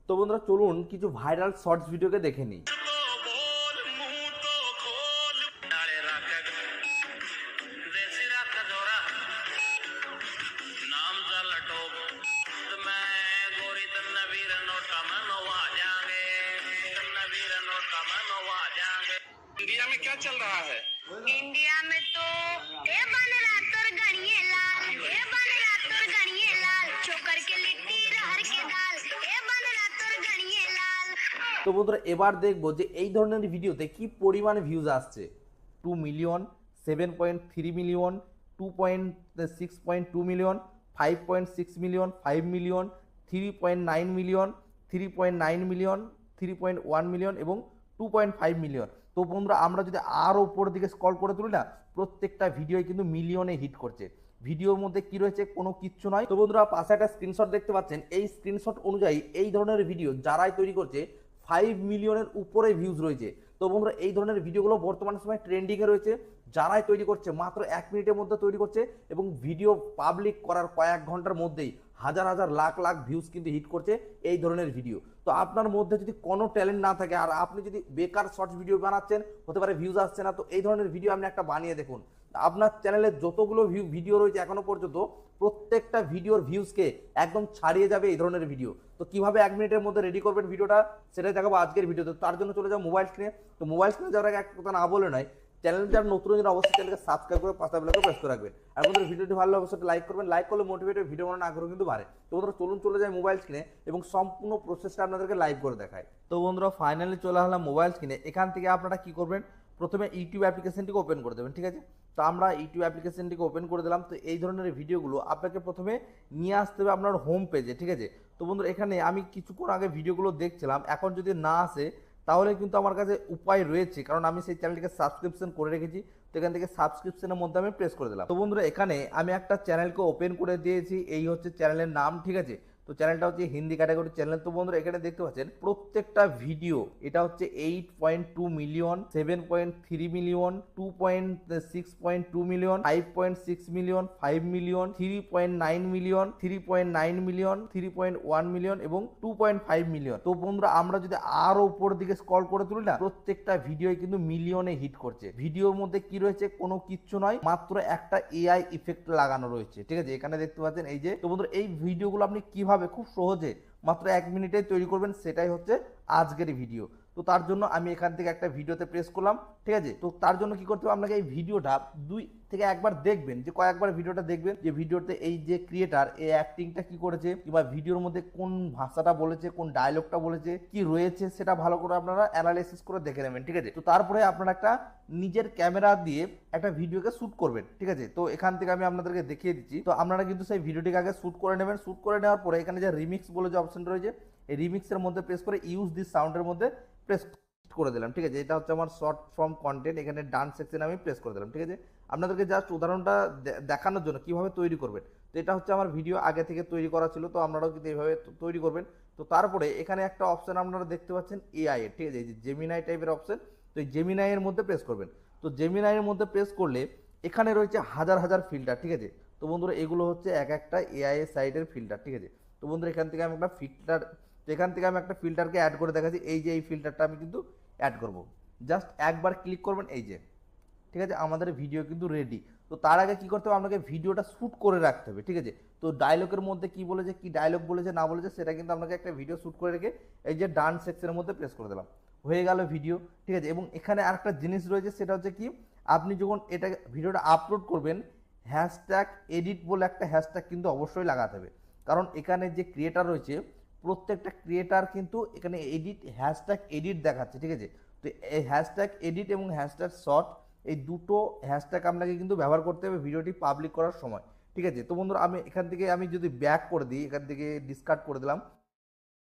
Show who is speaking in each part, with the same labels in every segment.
Speaker 1: তো বন্ধুরা চলুন কিছু ভাইরাল শর্টস ভিডিওকে দেখে নিই।
Speaker 2: इंडिया में क्या चल रहा है?
Speaker 3: इंडिया में तो ए बन रहा तोर गणिए लाल, ए बन रहा तोर गणिए लाल, चोकर के लिट्टी रहर के दाल, ए बन रहा तोर गणिए लाल।
Speaker 1: তো বন্ধুরা এবার দেখবো যে এই ধরনের ভিডিওতে কি পরিমাণে ভিউজ আসছে। 2 million, 7.3 million, 2.6.2 million, 5.6 million, 5 million, 3.9 million, 3.9 million, 3.1 million এবং 2.5 মিলিয়ন। তো বন্ধুরা আমরা যদি আরও উপরের দিকে স্ক্রল করে তুলি না, প্রত্যেকটা ভিডিও কিন্তু মিলিয়নে হিট করছে। ভিডিওর মধ্যে কি রয়েছে কোনো কিচ্ছু নয়। তো বন্ধুরা পাশে একটা স্ক্রিনশট দেখতে পাচ্ছেন, এই স্ক্রিনশট অনুযায়ী এই ধরনের ভিডিও যারাই তৈরি করছে 5 মিলিয়নের উপরে ভিউজ রয়েছে। তো বন্ধুরা এই ধরনের ভিডিওগুলো বর্তমান সময় ট্রেন্ডিংয়ে রয়েছে। যারাই তৈরি করছে মাত্র 1 মিনিটের মধ্যে তৈরি করছে এবং ভিডিও পাবলিক করার কয়েক ঘন্টার মধ্যেই হাজার হাজার লাখ লাখ ভিউজ কিন্তু হিট করছে এই ধরনের ভিডিও। তো আপনার মধ্যে যদি কোনো ট্যালেন্ট না থাকে আর আপনি যদি বেকার শর্টস ভিডিও বানাচ্ছেন, হতে পারে ভিউজ আসছে না, তো এই ধরনের ভিডিও আপনি একটা বানিয়ে দেখুন। আপনার চ্যানেলে যতগুলো ভিডিও রয়েছে এখনো পর্যন্ত প্রত্যেকটা ভিডিওর ভিউজকে একদম ছাড়িয়ে যাবে এই ধরনের ভিডিও। তো কিভাবে 1 মিনিটের মধ্যে রেডি করবেন ভিডিওটা, সেটাই দেখাবো আজকের ভিডিওতে। তার জন্য চলে যাও মোবাইল স্ক্রিনে। তো মোবাইল স্ক্রিনে যাওয়ার আগে একটা কথা না বলে নয়, চ্যানেল যারা নতুন জন্য অবশ্যই চ্যানেলকে সাবস্ক্রাইব করে পাশে বেলকে প্রেস করে রাখবেন। আর বন্ধুরা ভিডিওটি ভালো লাগলে অবশ্যই লাইক করবেন। লাইক করলে মোটিভেটেড ভিডিও বানানোর আগ্রহ কিন্তু বাড়ে। তো বন্ধুরা চলুন চলে যায় মোবাইল স্ক্রিনে এবং সম্পূর্ণ প্রসেসটা আপনাদেরকে লাইভ করে দেখায়। তো বন্ধুরা ফাইনালি চলে আসলাম মোবাইল স্ক্রিনে। এখান থেকে আপনারা কি করবেন, প্রথমে ইউটিউব অ্যাপ্লিকেশনটিকে ওপেন করে দেবেন, ঠিক আছে। তো আমরা ইউটিউব অ্যাপ্লিকেশনটিকে ওপেন করে দিলাম। তো এই ধরনের ভিডিওগুলো আপনাকে প্রথমে নিয়ে আসতে হবে আপনার হোম পেজে, ঠিক আছে। তো বন্ধুরা এখানে আমি কিছুক্ষণ আগে ভিডিওগুলো দেখছিলাম, এখন যদি না আসে তাহলে কিন্তু আমার কাছে উপায় রয়েছে, কারণ আমি সেই চ্যানেলটিকে সাবস্ক্রিপশন করে রেখেছি। তো এখান থেকে সাবস্ক্রিপশনের মধ্যে আমি প্রেস করে দিলাম। তো বন্ধুরা এখানে আমি একটা চ্যানেলকে ওপেন করে দিয়েছি, এই হচ্ছে চ্যানেলের নাম, ঠিক আছে। তো চ্যানেলটা হচ্ছে হিন্দি ক্যাটাগরি চ্যানেল। তো বন্ধুরা এখানে দেখতে পাচ্ছেন প্রত্যেকটা ভিডিও, এটা হচ্ছে 8.2 million, 7.3 million, 2.6.2 million, 5.6 million, 5 million, 3.9 million, 3.9 million, 3.1 million এবং 2.5 মিলিয়ন। তো বন্ধুরা আমরা যদি আরো উপরের দিকে স্ক্রল করে তুলি না, প্রত্যেকটা ভিডিও কিন্তু মিলিয়নে হিট করছে। ভিডিওর মধ্যে কি রয়েছে কোনো কিচ্ছু নয়, মাত্র একটা এআই ইফেক্ট লাগানো রয়েছে, ঠিক আছে। এখানে দেখতে পাচ্ছেন এই যে। তো বন্ধুরা এই ভিডিওগুলো আপনি কিভাবে খুব সহজে মাত্র 1 মিনিটে তৈরি করবেন, সেটাই হচ্ছে আজকের ভিডিও। তো তার জন্য আমি এখান থেকে একটা ভিডিওতে প্রেস করলাম, ঠিক আছে। তো তার জন্য কি করতে হবে, আপনাকে এই ভিডিওটা 2 থেকে একবার দেখবেন, যে কয়েকবার ভিডিওটা দেখবেন, যে ভিডিওতে এই যে ক্রিয়েটার এই অ্যাক্টিংটা কি করেছে, কিংবা ভিডিওর মধ্যে কোন ভাষাটা বলেছে, কোন ডায়লগটা বলেছে, কি রয়েছে, সেটা ভালো করে আপনারা অ্যানালাইসিস করে দেখে নেবেন, ঠিক আছে। তো তারপরে আপনারা একটা নিজের ক্যামেরা দিয়ে একটা ভিডিওকে শ্যুট করবেন, ঠিক আছে। তো এখান থেকে আমি আপনাদেরকে দেখিয়ে দিচ্ছি। তো আপনারা কিন্তু সেই ভিডিওটিকে আগে শ্যুট করে নেবেন। শ্যুট করে নেওয়ার পরে এখানে যে রিমিক্স বলে যে অপশন রয়েছে, এই রিমিক্সের মধ্যে প্রেস করে ইউজ দিস সাউন্ডের মধ্যে প্রেস করে দিলাম, ঠিক আছে। এটা হচ্ছে আমার শর্ট ফর্ম কন্টেন্ট, এখানে ডান সেকশনে আমি প্রেস করে দিলাম, ঠিক আছে। আপনাদেরকে জাস্ট উদাহরণটা দেখানোর জন্য কিভাবে তৈরি করবেন। তো এটা হচ্ছে আমার ভিডিও আগে থেকে তৈরি করা ছিল, তো আপনারাও কিন্তু এইভাবে তৈরি করবেন। তো তারপরে এখানে একটা অপশন আপনারা দেখতে পাচ্ছেন এআই এর, ঠিক আছে, এই যে জেমিনাই টাইপের অপশন। তো এই জেমিনাই এর মধ্যে প্রেস করবেন। তো জেমিনাই এর মধ্যে প্রেস করলে এখানে রয়েছে হাজার হাজার ফিল্টার, ঠিক আছে। তো বন্ধুরা এগুলো হচ্ছে এক একটা এআই এর সাইডের ফিল্টার, ঠিক আছে। তো বন্ধুরা এখান থেকে আমি একটা ফিল্টার, এখান থেকে আমি একটা ফিল্টারকে অ্যাড করে দেখাচ্ছি। এই যে এই ফিল্টারটা আমি কিন্তু অ্যাড করব, জাস্ট একবার ক্লিক করবেন, এই যে, ঠিক আছে। আমাদের ভিডিও কিন্তু রেডি। তো তার আগে কি করতে হবে, আপনাকে ভিডিওটা শ্যুট করে রাখতে হবে, ঠিক আছে। তো ডায়লগের মধ্যে কি বলেছে, কি ডায়লগ বলেছে না বলেছে, সেটা কিন্তু আপনাকে একটা ভিডিও শ্যুট করে রেখে এই যে ডান সেকশনের মধ্যে প্রেস করে দিলাম, হয়ে গেল ভিডিও, ঠিক আছে। এবং এখানে আরেকটা জিনিস রয়েছে, সেটা হচ্ছে কি, আপনি যখন এটা ভিডিওটা আপলোড করবেন, হ্যাশট্যাগ এডিট বলে একটা হ্যাশট্যাগ কিন্তু অবশ্যই লাগাতে হবে, কারণ এখানে যে ক্রিয়েটার রয়েছে প্রত্যেকটা ক্রিয়েটার কিন্তু এখানে এডিট হ্যাশট্যাগ এডিট দেখাচ্ছে, ঠিক আছে। তো এই হ্যাশট্যাগ এডিট এবং হ্যাশট্যাগ শর্ট, এই দুটো হ্যাশট্যাগ আপনাকে কিন্তু ব্যবহার করতে হবে ভিডিওটি পাবলিক করার সময়, ঠিক আছে। তো বন্ধুরা আমি এখান থেকে আমি যদি ব্যাক করে দিই, এখান থেকে ডিসকার্ড করে দিলাম,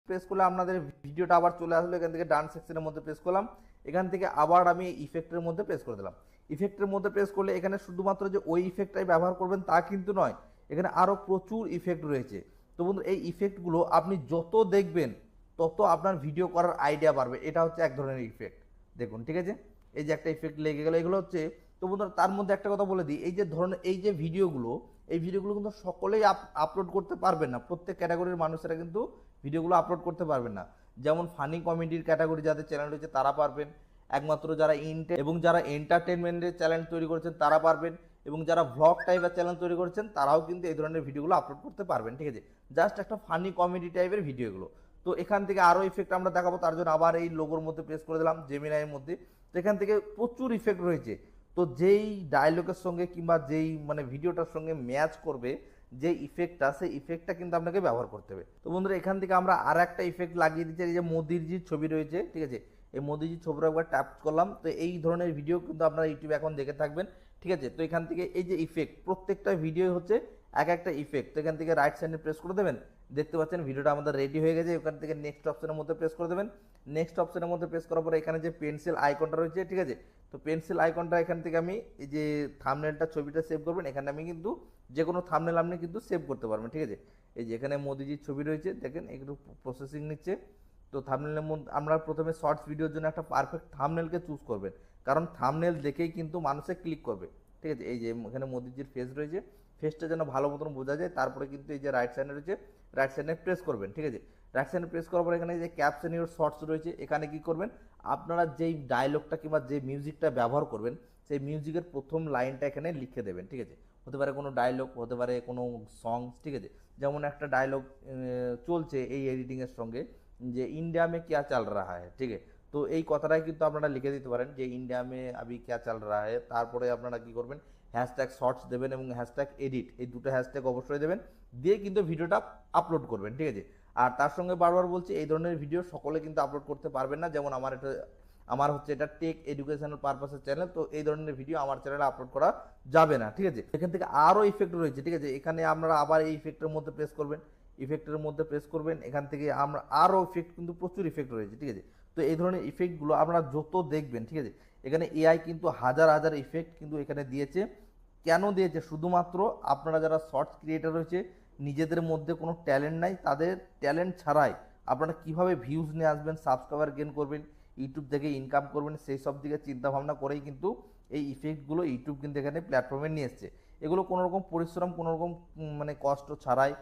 Speaker 1: প্রেস করলে আপনাদের ভিডিওটা আবার চলে আসলো। এখান থেকে ডান সেকশনের মধ্যে প্রেস করলাম, এখান থেকে আবার আমি ইফেক্টের মধ্যে প্রেস করে দিলাম। ইফেক্টের মধ্যে প্রেস করলে এখানে শুধুমাত্র যে ওই ইফেক্টটাই ব্যবহার করবেন তা কিন্তু নয়, এখানে আরও প্রচুর ইফেক্ট রয়েছে। তো বন্ধু এই ইফেক্টগুলো আপনি যত দেখবেন তত আপনার ভিডিও করার আইডিয়া বাড়বে। এটা হচ্ছে এক ধরনের ইফেক্ট, দেখুন, ঠিক আছে। এই যে একটা ইফেক্ট লেগে গেল, এগুলো হচ্ছে। তো বন্ধুরা তার মধ্যে একটা কথা বলে দিই, এই যে ধরনের এই যে ভিডিওগুলো, এই ভিডিওগুলো কিন্তু সকলেই আপলোড করতে পারবেন না, প্রত্যেক ক্যাটাগরির মানুষেরা কিন্তু ভিডিওগুলো আপলোড করতে পারবেন না। যেমন ফানি কমেডির ক্যাটাগরি যাদের চ্যানেল রয়েছে তারা পারবেন, একমাত্র যারা এবং যারা এন্টারটেনমেন্টের চ্যানেল তৈরি করেছেন তারা পারবেন, এবং যারা ভ্লগ টাইপের চ্যানেল তৈরি করেছেন তারাও কিন্তু এই ধরনের ভিডিওগুলো আপলোড করতে পারবেন, ঠিক আছে। জাস্ট একটা ফানি কমেডি টাইপের ভিডিওগুলো। তো এখান থেকে আরও ইফেক্ট আমরা দেখাবো, তার জন্য আবার এই লোগোর মধ্যে প্রেস করে দিলাম, জেমিনাইয়ের মধ্যে। তো এখান থেকে প্রচুর ইফেক্ট রয়েছে। তো যেই ডায়লগের সঙ্গে কিংবা যেই মানে ভিডিওটার সঙ্গে ম্যাচ করবে যে ইফেক্টটা, সেই ইফেক্টটা কিন্তু আপনাকে ব্যবহার করতে হবে। তো বন্ধুরা এখান থেকে আমরা আর একটা ইফেক্ট লাগিয়ে দিচ্ছি, এই যে মোদিজির ছবি রয়েছে, ঠিক আছে। এই মোদিজির ছবিটা একবার ট্যাপ করলাম, তো এই ধরনের ভিডিও কিন্তু আপনারা ইউটিউবে এখন দেখে থাকবেন, ঠিক আছে। তো এখান থেকে এই যে ইফেক্ট, প্রত্যেকটা ভিডিও হচ্ছে এক একটা ইফেক্ট। তো এখান থেকে রাইট সাইডে প্রেস করে দেবেন, দেখতে পাচ্ছেন ভিডিওটা আমাদের রেডি হয়ে গেছে। এখান থেকে নেক্সট অপশনের মধ্যে প্রেস করে দেবেন। নেক্সট অপশনের মধ্যে প্রেস করার পরে এখানে যে পেন্সিল আইকনটা রয়েছে, ঠিক আছে। তো পেন্সিল আইকনটা এখান থেকে আমি এই যে থাম্বনেলটা ছবিটা সেভ করবেন, এখানে আমি কিন্তু যে কোনো থাম্বনেল আপনি কিন্তু সেভ করতে পারবেন, ঠিক আছে। এই যে এখানে মোদিজির ছবি রয়েছে, দেখেন একটু প্রসেসিং নিচ্ছে। তো থাম্বনেলের মধ্যে আমরা প্রথমে শর্টস ভিডিওর জন্য একটা পারফেক্ট থাম্বনেলকে চুজ করবেন, কারণ থাম্বনেল দেখেই কিন্তু মানুষে ক্লিক করবে, ঠিক আছে। এই যে এখানে মোদিজির ফেস রয়েছে, ফেসটা যেন ভালো মতন বোঝা যায়। তারপরে কিন্তু এই যে রাইট সাইডে রয়েছে, রাইট সাইডে প্রেস করবেন, ঠিক আছে। রাইট সাইডে প্রেস করার পর এখানে যে ক্যাপশন ইউর শর্টস রয়েছে, এখানে কি করবেন, আপনারা যেই ডায়লগটা কিংবা যে মিউজিকটা ব্যবহার করবেন সেই মিউজিকের প্রথম লাইনটা এখানে লিখে দেবেন, ঠিক আছে। হতে পারে কোনো ডায়লগ, হতে পারে কোনো সংস, ঠিক আছে। যেমন একটা ডায়লগ চলছে এই এডিটিংয়ের সঙ্গে, যে ইন্ডিয়া মে ক্যা চাল রাহা হ্যায়, ঠিক আছে। তো এই কথাটাই কিন্তু আপনারা লিখে দিতে পারেন যে ইন্ডিয়া মে আবি ক্যা চাল রাহা হ্যায়। তারপরে আপনারা কি করবেন, হ্যাশট্যাগ শর্টস দেবেন এবং হ্যাশট্যাগ এডিট, এই দুটো হ্যাশট্যাগ অবশ্যই দেবেন, দিয়ে কিন্তু ভিডিওটা আপলোড করবেন, ঠিক আছে। আর তার সঙ্গে বারবার বলছি, এই ধরনের ভিডিও সকলে কিন্তু আপলোড করতে পারবেন না। যেমন আমার হচ্ছে এটা টেক এডুকেশনাল পারপাসের চ্যানেল, তো এই ধরনের ভিডিও আমার চ্যানেলে আপলোড করা যাবে না, ঠিক আছে। এখান থেকে আরও ইফেক্ট রয়েছে, ঠিক আছে। এখানে আপনারা আবার এই ইফেক্টের মধ্যে প্রেস করবেন, ইফেক্টের মধ্যে প্রেস করবেন। এখান থেকে আমরা আরও ইফেক্ট, কিন্তু প্রচুর ইফেক্ট রয়েছে, ঠিক আছে। তো এই ধরনের ইফেক্টগুলো আপনারা যত দেখবেন, ঠিক আছে। এখানে এআই কিন্তু হাজার হাজার ইফেক্ট কিন্তু এখানে দিয়েছে। কেন দিয়েছে? শুধুমাত্র আপনারা যারা শর্টস ক্রিয়েটার রয়েছে, নিজেদের মধ্যে কোনো ট্যালেন্ট নাই, তাদের ট্যালেন্ট ছাড়াই আপনারা কীভাবে ভিউজ নিয়ে আসবেন, সাবস্ক্রাইবার গেন করবেন, ইউটিউব থেকে ইনকাম করবেন, সেই সব দিকে চিন্তাভাবনা করেই কিন্তু এই ইফেক্টগুলো ইউটিউব কিন্তু এখানে প্ল্যাটফর্মে নিয়ে এসছে। এগুলো কোনো রকম পরিশ্রম, কোনো রকম মানে কষ্ট ছাড়াই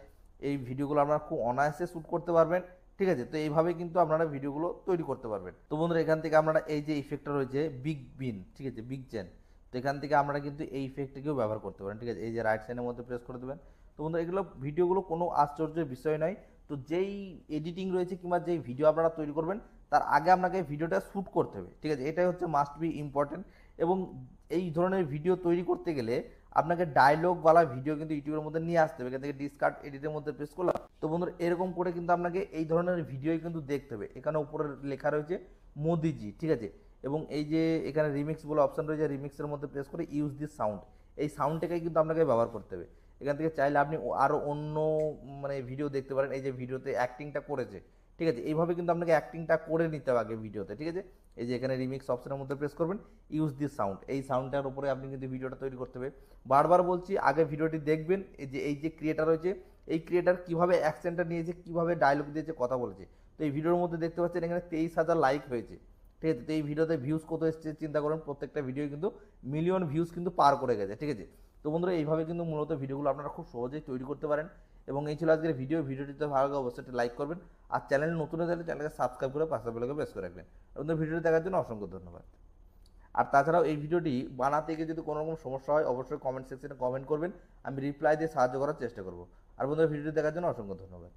Speaker 1: এই ভিডিওগুলো আপনারা খুব অনায়াসে শ্যুট করতে পারবেন, ঠিক আছে। তো এইভাবে কিন্তু আপনারা ভিডিওগুলো তৈরি করতে পারবেন। তো বন্ধুরা এখান থেকে আপনারা এই যে ইফেক্টটা রয়েছে বিগ বিন, ঠিক আছে, বিগ চেন, তো এখান থেকে আমরা কিন্তু এই ইফেক্টটিকেও ব্যবহার করতে পারেন, ঠিক আছে। এই যে রাইট সাইডের মধ্যে প্রেস করে দেবেন। তো বন্ধুরা এগুলো ভিডিওগুলো কোনো আশ্চর্যের বিষয় নয়। তো যেই এডিটিং রয়েছে কিংবা যেই ভিডিও আপনারা তৈরি করবেন তার আগে আপনাকে ভিডিওটা শ্যুট করতে হবে, ঠিক আছে। এটাই হচ্ছে মাস্ট বি ইম্পর্টেন্ট। এবং এই ধরনের ভিডিও তৈরি করতে গেলে আপনাকে ডায়লগওয়ালা ভিডিও কিন্তু ইউটিউবের মধ্যে নিয়ে আসতে হবে। এখান থেকে ডিসকার্ড এডিটের মধ্যে প্রেস করলাম। তো বন্ধুরা এরকম করে কিন্তু আপনাকে এই ধরনের ভিডিওই কিন্তু দেখতে হবে। এখানে উপরে লেখা রয়েছে মোদিজি, ঠিক আছে। এবং এই যে এখানে রিমিক্স বলে অপশান রয়েছে, রিমিক্সের মধ্যে প্রেস করে ইউজ দিস সাউন্ড, এই সাউন্ডটাকেই কিন্তু আপনাকে ব্যবহার করতে হবে। এখান থেকে চাইলে আপনি আরও অন্য মানে ভিডিও দেখতে পারেন, এই যে ভিডিওতে অ্যাক্টিংটা করেছে, ঠিক আছে। এইভাবে কিন্তু আপনাকে অ্যাক্টিংটা করে নিতে হবে আগে ভিডিওতে, ঠিক আছে। এই যে এখানে রিমিক্স অপশনের মধ্যে প্রেস করবেন, ইউজ দিস সাউন্ড, এই সাউন্ডটার উপরে আপনি কিন্তু ভিডিওটা তৈরি করতে হবে। বারবার বলছি, আগে ভিডিওটি দেখবেন, এই যে ক্রিয়েটার রয়েছে, এই ক্রিয়েটার কীভাবে অ্যাকসেন্টটা নিয়েছে, কীভাবে ডায়লগ দিয়েছে, কথা বলেছে। তো এই ভিডিওর মধ্যে দেখতে পাচ্ছেন এখানে 23,000 লাইক হয়েছে, ঠিক আছে। তো এই ভিডিওতে ভিউজ কত এসছে চিন্তা করুন, প্রত্যেকটা ভিডিও কিন্তু মিলিয়ন ভিউজ কিন্তু পার করে গেছে, ঠিক আছে। তো বন্ধুরা এইভাবে কিন্তু মূলত ভিডিওগুলো আপনারা খুব সহজেই তৈরি করতে পারেন। এবং এই ছিল আজকের ভিডিওটিতে ভালো লাগে অবশ্যই একটা লাইক করবেন, আর চ্যানেল নতুন হয়ে থাকলে চ্যানেলকে সাবস্ক্রাইব করে পাশে বেলকে প্রেস করে রাখবেন। আপনাদের ভিডিওটি দেখার জন্য অসংখ্য ধন্যবাদ। আর তাছাড়াও এই ভিডিওটি বানাতে গিয়ে যদি কোনো রকম সমস্যা হয় অবশ্যই কমেন্ট সেকশনে কমেন্ট করবেন, আমি রিপ্লাই দিয়ে সাহায্য করার চেষ্টা করব। আর বন্ধুরা ভিডিওটি দেখার জন্য অসংখ্য ধন্যবাদ।